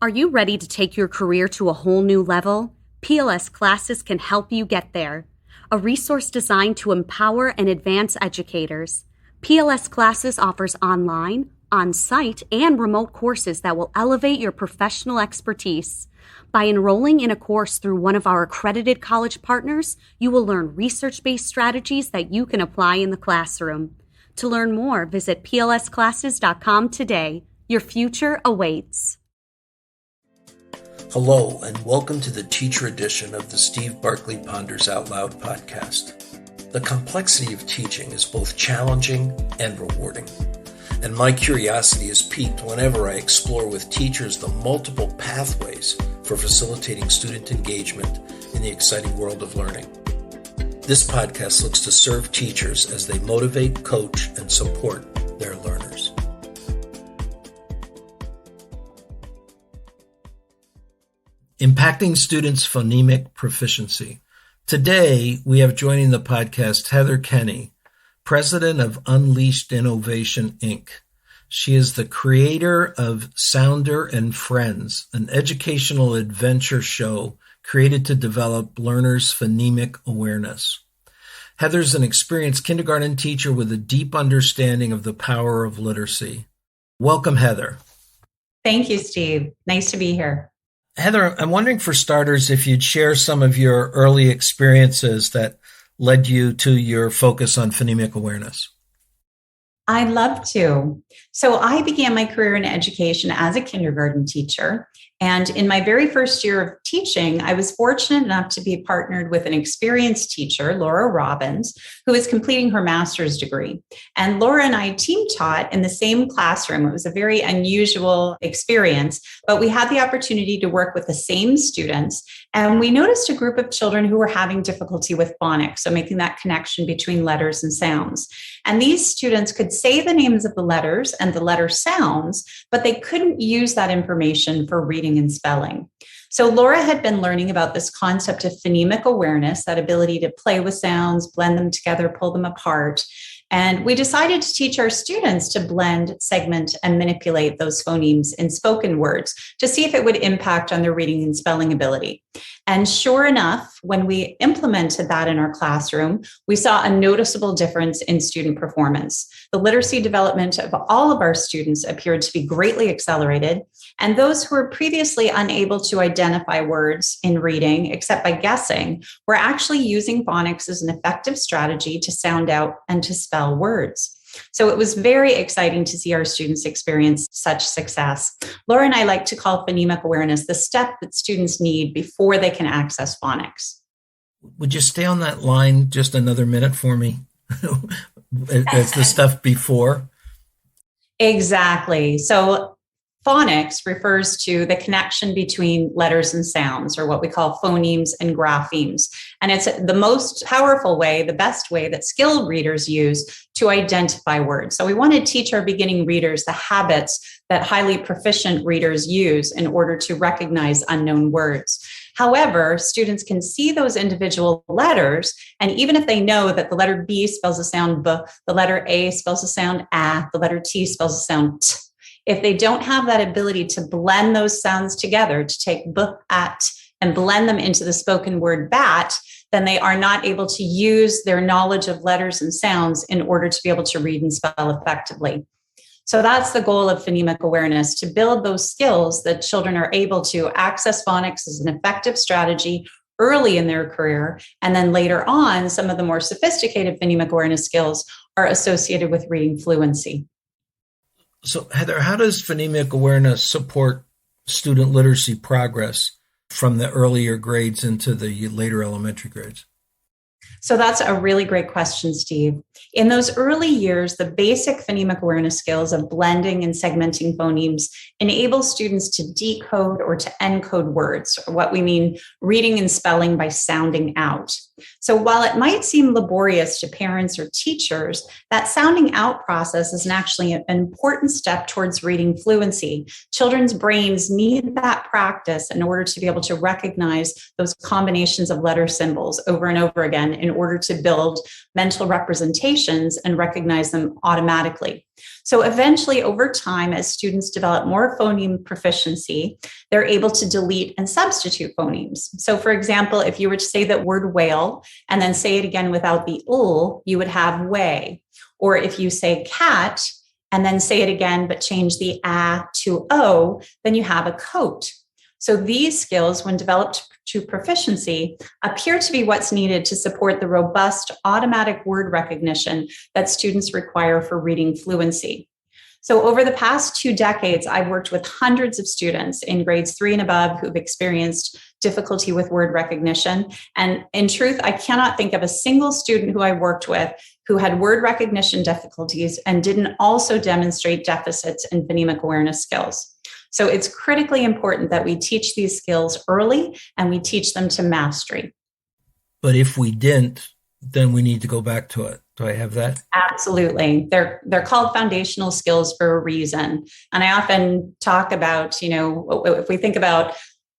Are you ready to take your career to a whole new level? PLS Classes can help you get there. A resource designed to empower and advance educators. PLS Classes offers online, on-site, and remote courses that will elevate your professional expertise. By enrolling in a course through one of our accredited college partners, you will learn research-based strategies that you can apply in the classroom. To learn more, visit plsclasses.com today. Your future awaits. Hello, and welcome to the teacher edition of the Steve Barkley Ponders Out Loud podcast. The complexity of teaching is both challenging and rewarding, and my curiosity is piqued whenever I explore with teachers the multiple pathways for facilitating student engagement in the exciting world of learning. This podcast looks to serve teachers as they motivate, coach, and support their learners. Impacting students' phonemic proficiency. Today, we have joining the podcast Heather Kenny, president of Unleashed Innovation, Inc. She is the creator of Sounder and Friends, an educational adventure show created to develop learners' phonemic awareness. Heather's an experienced kindergarten teacher with a deep understanding of the power of literacy. Welcome, Heather. Thank you, Steve. Nice to be here. Heather, I'm wondering for starters if you'd share some of your early experiences that led you to your focus on phonemic awareness. I'd love to. So I began my career in education as a kindergarten teacher. And in my very first year of teaching, I was fortunate enough to be partnered with an experienced teacher, Laura Robbins, who is completing her master's degree. And Laura and I team taught in the same classroom. It was a very unusual experience, but we had the opportunity to work with the same students. And we noticed a group of children who were having difficulty with phonics, so making that connection between letters and sounds. And these students could say the names of the letters and the letter sounds, but they couldn't use that information for reading and spelling. So Laura had been learning about this concept of phonemic awareness, that ability to play with sounds, blend them together, pull them apart. And we decided to teach our students to blend, segment, and manipulate those phonemes in spoken words to see if it would impact on their reading and spelling ability. And sure enough, when we implemented that in our classroom, we saw a noticeable difference in student performance. The literacy development of all of our students appeared to be greatly accelerated, and those who were previously unable to identify words in reading, except by guessing, were actually using phonics as an effective strategy to sound out and to spell words. So it was very exciting to see our students experience such success. Laura and I like to call phonemic awareness the step that students need before they can access phonics. Would you stay on that line just another minute for me? As the stuff before? Exactly. So phonics refers to the connection between letters and sounds, or what we call phonemes and graphemes. And it's the most powerful way, the best way that skilled readers use to identify words. So we want to teach our beginning readers the habits that highly proficient readers use in order to recognize unknown words. However, students can see those individual letters, and even if they know that the letter B spells the sound B, the letter A spells the sound A, the letter T spells the sound T, if they don't have that ability to blend those sounds together, to take b, at, and blend them into the spoken word bat, then they are not able to use their knowledge of letters and sounds in order to be able to read and spell effectively. So that's the goal of phonemic awareness, to build those skills that children are able to access phonics as an effective strategy early in their career. And then later on, some of the more sophisticated phonemic awareness skills are associated with reading fluency. So, Heather, how does phonemic awareness support student literacy progress from the earlier grades into the later elementary grades? So that's a really great question, Steve. In those early years, the basic phonemic awareness skills of blending and segmenting phonemes enable students to decode or to encode words, or what we mean reading and spelling by sounding out. So while it might seem laborious to parents or teachers, that sounding out process is actually an important step towards reading fluency. Children's brains need that practice in order to be able to recognize those combinations of letter symbols over and over again can in order to build mental representations and recognize them automatically. So eventually, over time, as students develop more phoneme proficiency, they're able to delete and substitute phonemes. So for example, if you were to say that word whale and then say it again without the ul, you would have way. Or if you say cat and then say it again, but change the a to o, then you have a coat. So these skills, when developed to proficiency, appear to be what's needed to support the robust automatic word recognition that students require for reading fluency. So over the past 2 decades, I've worked with hundreds of students in grades 3 and above who've experienced difficulty with word recognition. And in truth, I cannot think of a single student who I worked with who had word recognition difficulties and didn't also demonstrate deficits in phonemic awareness skills. So it's critically important that we teach these skills early and we teach them to mastery. But if we didn't, then we need to go back to it. Do I have that? Absolutely. They're called foundational skills for a reason. And I often talk about, if we think about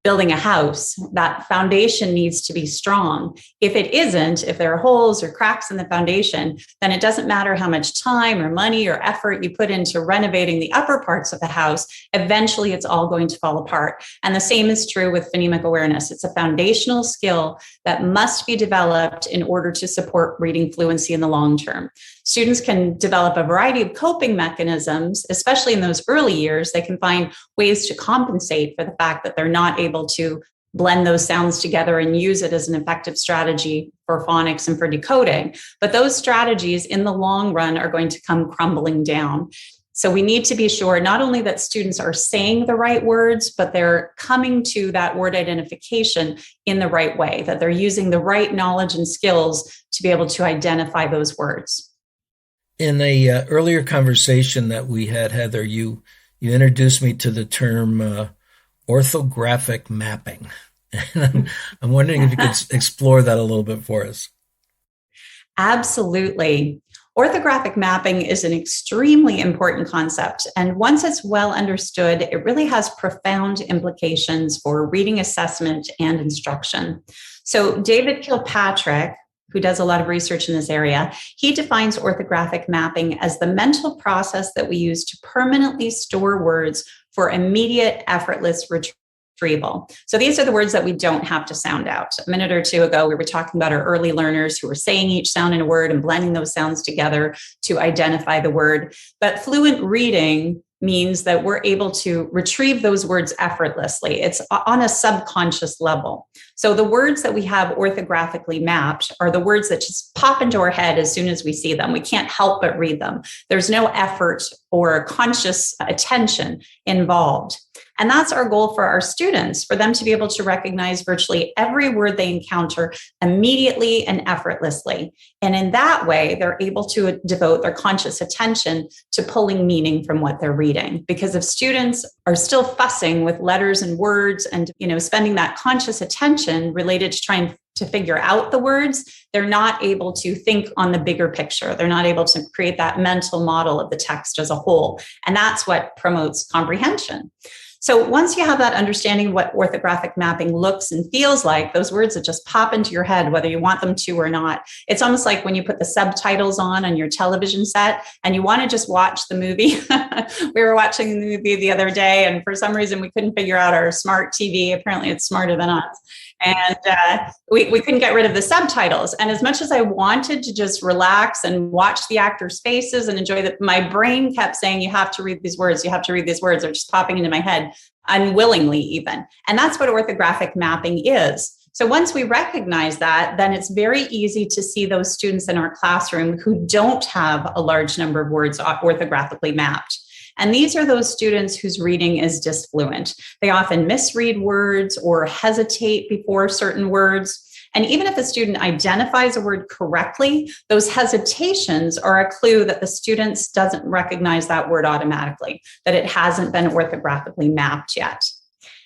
building a house, that foundation needs to be strong. If it isn't, if there are holes or cracks in the foundation, then it doesn't matter how much time or money or effort you put into renovating the upper parts of the house, eventually it's all going to fall apart. And the same is true with phonemic awareness. It's a foundational skill that must be developed in order to support reading fluency in the long term. Students can develop a variety of coping mechanisms, especially in those early years. They can find ways to compensate for the fact that they're not able to blend those sounds together and use it as an effective strategy for phonics and for decoding. But those strategies in the long run are going to come crumbling down. So we need to be sure not only that students are saying the right words, but they're coming to that word identification in the right way, that they're using the right knowledge and skills to be able to identify those words. In a earlier conversation that we had, Heather, you introduced me to the term orthographic mapping. And I'm wondering if you could explore that a little bit for us. Absolutely. Orthographic mapping is an extremely important concept. And once it's well understood, it really has profound implications for reading assessment and instruction. So David Kilpatrick, who does a lot of research in this area, he defines orthographic mapping as the mental process that we use to permanently store words for immediate, effortless retrieval. So these are the words that we don't have to sound out. A minute or two ago, we were talking about our early learners who were saying each sound in a word and blending those sounds together to identify the word. But fluent reading means that we're able to retrieve those words effortlessly. It's on a subconscious level. So the words that we have orthographically mapped are the words that just pop into our head as soon as we see them. We can't help but read them. There's no effort or conscious attention involved. And that's our goal for our students, for them to be able to recognize virtually every word they encounter immediately and effortlessly. And in that way, they're able to devote their conscious attention to pulling meaning from what they're reading. Because if students are still fussing with letters and words and, spending that conscious attention related to trying to figure out the words, they're not able to think on the bigger picture. They're not able to create that mental model of the text as a whole. And that's what promotes comprehension. So once you have that understanding of what orthographic mapping looks and feels like, those words that just pop into your head, whether you want them to or not. It's almost like when you put the subtitles on your television set and you want to just watch the movie. We were watching the movie the other day, and for some reason we couldn't figure out our smart TV. Apparently it's smarter than us. And we couldn't get rid of the subtitles. And as much as I wanted to just relax and watch the actors' faces and enjoy that, my brain kept saying, you have to read these words, you have to read these words. They're just popping into my head, unwillingly even. And that's what orthographic mapping is. So once we recognize that, then it's very easy to see those students in our classroom who don't have a large number of words orthographically mapped. And these are those students whose reading is disfluent. They often misread words or hesitate before certain words. And even if a student identifies a word correctly, those hesitations are a clue that the student doesn't recognize that word automatically, that it hasn't been orthographically mapped yet.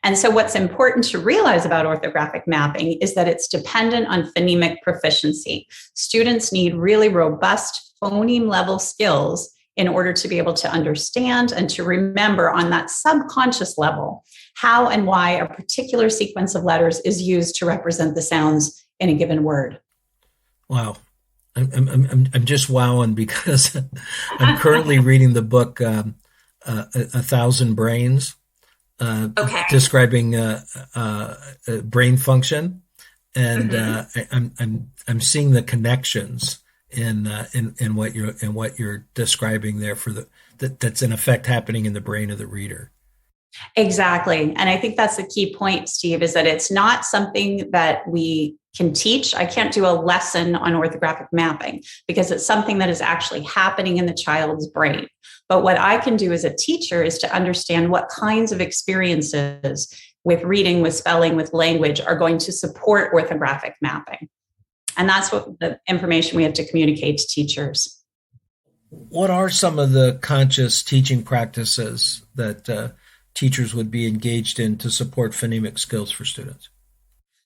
And so what's important to realize about orthographic mapping is that it's dependent on phonemic proficiency. Students need really robust phoneme level skills in order to be able to understand and to remember on that subconscious level how and why a particular sequence of letters is used to represent the sounds in a given word. Wow. I'm just wowing because I'm currently reading the book A Thousand Brains, Okay. describing brain function, and Mhm. I'm seeing the connections in what you're describing there for that's in effect happening in the brain of the reader. Exactly. And I think that's the key point, Steve, is that it's not something that we can teach. I can't do a lesson on orthographic mapping because it's something that is actually happening in the child's brain. But what I can do as a teacher is to understand what kinds of experiences with reading, with spelling, with language are going to support orthographic mapping. And that's what the information we have to communicate to teachers. What are some of the conscious teaching practices that teachers would be engaged in to support phonemic skills for students?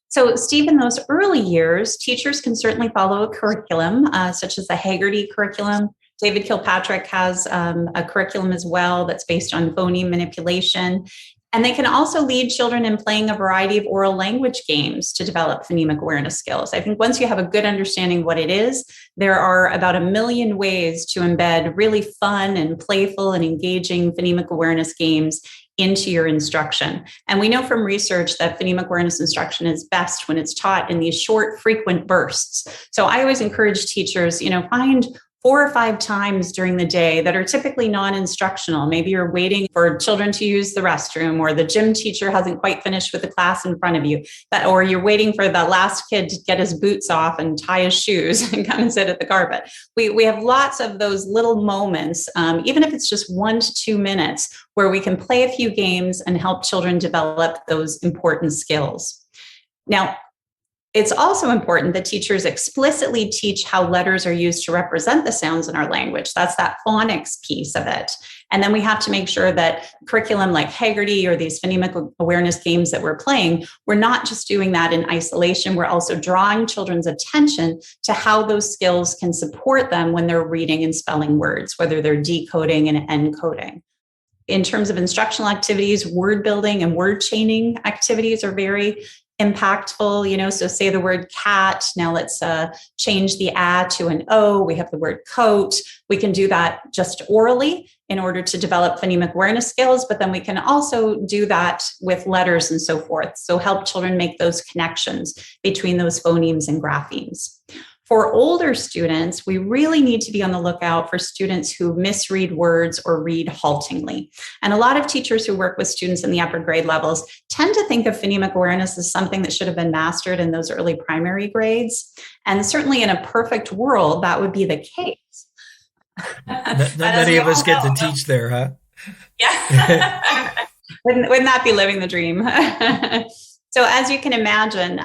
So, Steve, in those early years, teachers can certainly follow a curriculum, such as the Haggerty curriculum. David Kilpatrick has a curriculum as well that's based on phoneme manipulation. And they can also lead children in playing a variety of oral language games to develop phonemic awareness skills. I think once you have a good understanding of what it is, there are about 1,000,000 ways to embed really fun and playful and engaging phonemic awareness games into your instruction. And we know from research that phonemic awareness instruction is best when it's taught in these short, frequent bursts. So I always encourage teachers, find 4 or 5 times during the day that are typically non-instructional. Maybe you're waiting for children to use the restroom, or the gym teacher hasn't quite finished with the class in front of you, or you're waiting for the last kid to get his boots off and tie his shoes and come and sit at the carpet. We have lots of those little moments, even if it's just 1 to 2 minutes, where we can play a few games and help children develop those important skills. Now, it's also important that teachers explicitly teach how letters are used to represent the sounds in our language. That's that phonics piece of it. And then we have to make sure that curriculum like Haggerty or these phonemic awareness games that we're playing, we're not just doing that in isolation. We're also drawing children's attention to how those skills can support them when they're reading and spelling words, whether they're decoding and encoding. In terms of instructional activities, word building and word chaining activities are very impactful. So say the word cat. Now let's change the a to an o. We have the word coat. We can do that just orally in order to develop phonemic awareness skills, but then we can also do that with letters and so forth. So help children make those connections between those phonemes and graphemes. For older students, we really need to be on the lookout for students who misread words or read haltingly. And a lot of teachers who work with students in the upper grade levels tend to think of phonemic awareness as something that should have been mastered in those early primary grades. And certainly in a perfect world, that would be the case. Not many of us get to teach there, huh? Yeah. Wouldn't that be living the dream? So as you can imagine,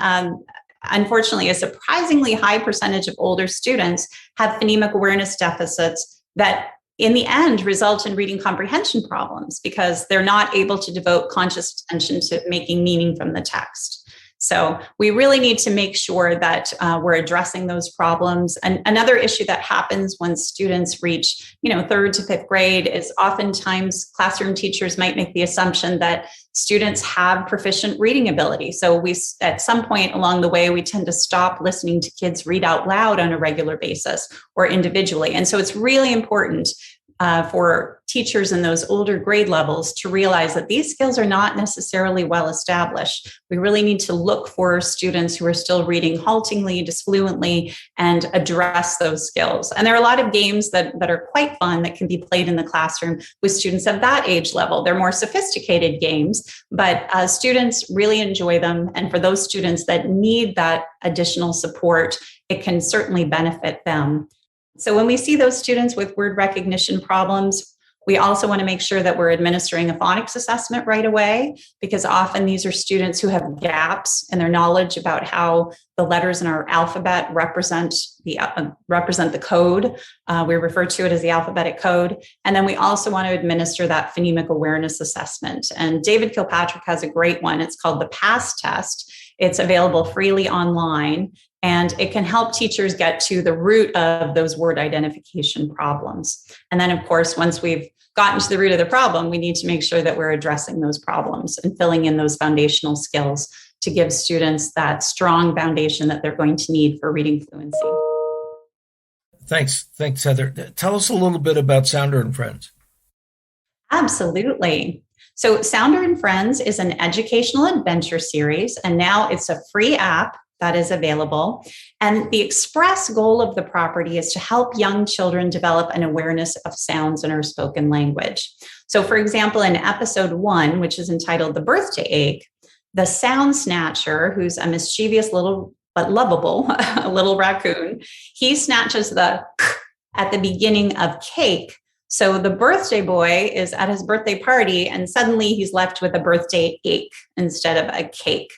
unfortunately, a surprisingly high percentage of older students have phonemic awareness deficits that in the end result in reading comprehension problems because they're not able to devote conscious attention to making meaning from the text. So we really need to make sure that we're addressing those problems. And another issue that happens when students reach, 3rd to 5th grade is oftentimes classroom teachers might make the assumption that students have proficient reading ability. So we, at some point along the way, we tend to stop listening to kids read out loud on a regular basis or individually. And so it's really important for teachers in those older grade levels to realize that these skills are not necessarily well established. We really need to look for students who are still reading haltingly, disfluently, and address those skills. And there are a lot of games that are quite fun that can be played in the classroom with students of that age level. They're more sophisticated games, but students really enjoy them. And for those students that need that additional support, it can certainly benefit them. So when we see those students with word recognition problems, we also want to make sure that we're administering a phonics assessment right away, because often these are students who have gaps in their knowledge about how the letters in our alphabet represent the code. We refer to it as the alphabetic code. And then we also want to administer that phonemic awareness assessment. And David Kilpatrick has a great one. It's called the PASS test. It's available freely online, and it can help teachers get to the root of those word identification problems. And then, of course, once we've gotten to the root of the problem, we need to make sure that we're addressing those problems and filling in those foundational skills to give students that strong foundation that they're going to need for reading fluency. Thanks, Heather. Tell us a little bit about Sounder and Friends. Absolutely. So Sounder and Friends is an educational adventure series, and now it's a free app that is available. And the express goal of the property is to help young children develop an awareness of sounds in our spoken language. So for example, in episode 1, which is entitled The Birthday Ache, the sound snatcher, who's a mischievous little but lovable little raccoon, he snatches the at the beginning of cake. So the birthday boy is at his birthday party and suddenly he's left with a birthday ache instead of a cake.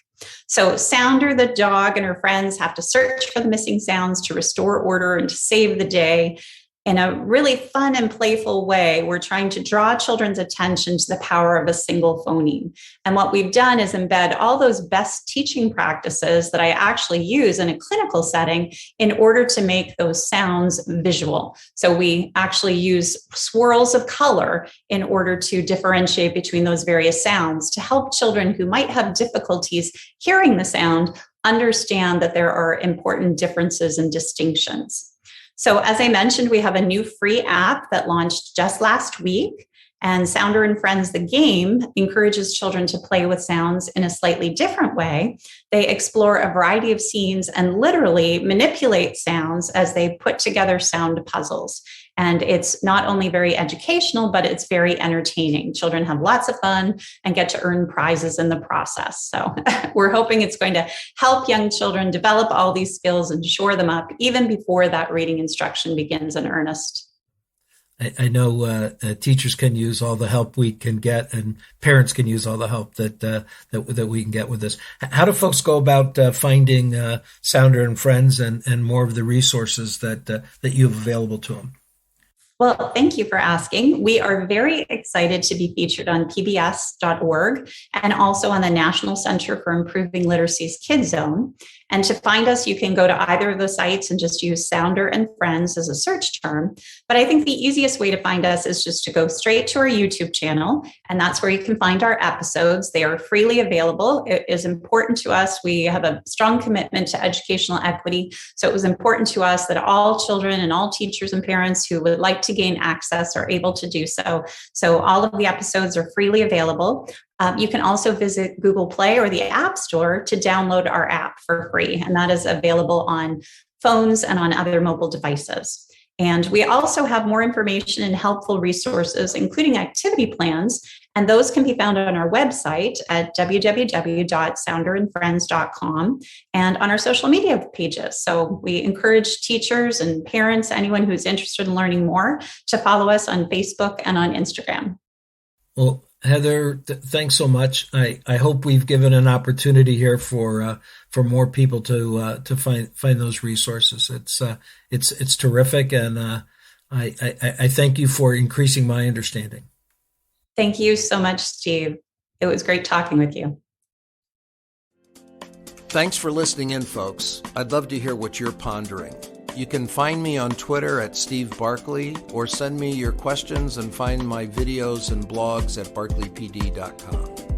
So Sounder, the dog, and her friends have to search for the missing sounds to restore order and to save the day. In a really fun and playful way, we're trying to draw children's attention to the power of a single phoneme. And what we've done is embed all those best teaching practices that I actually use in a clinical setting in order to make those sounds visual. So we actually use swirls of color in order to differentiate between those various sounds to help children who might have difficulties hearing the sound understand that there are important differences and distinctions. So as I mentioned, we have a new free app that launched just last week. And Sounder and Friends, the game, encourages children to play with sounds in a slightly different way. They explore a variety of scenes and literally manipulate sounds as they put together sound puzzles. And it's not only very educational, but it's very entertaining. Children have lots of fun and get to earn prizes in the process. So we're hoping it's going to help young children develop all these skills and shore them up even before that reading instruction begins in earnest. I know teachers can use all the help we can get, and parents can use all the help that we can get with this. How do folks go about finding Sounder and Friends and more of the resources that you have available to them? Well, thank you for asking. We are very excited to be featured on pbs.org and also on the National Center for Improving Literacy's Kid Zone. And to find us, you can go to either of the sites and just use Sounder and Friends as a search term. But I think the easiest way to find us is just to go straight to our YouTube channel, and that's where you can find our episodes. They are freely available. It is important to us. We have a strong commitment to educational equity. So it was important to us that all children and all teachers and parents who would like to gain access are able to do so. So all of the episodes are freely available. You can also visit Google Play or the App Store to download our app for free, and that is available on phones and on other mobile devices. And we also have more information and helpful resources, including activity plans, and those can be found on our website at www.sounderandfriends.com and on our social media pages. So we encourage teachers and parents, anyone who's interested in learning more, to follow us on Facebook and on Instagram. Well, Heather, thanks so much. I hope we've given an opportunity here for more people to find those resources. It's terrific, and I thank you for increasing my understanding. Thank you so much, Steve. It was great talking with you. Thanks for listening in, folks. I'd love to hear what you're pondering. You can find me on Twitter at Steve Barkley, or send me your questions and find my videos and blogs at barkleypd.com.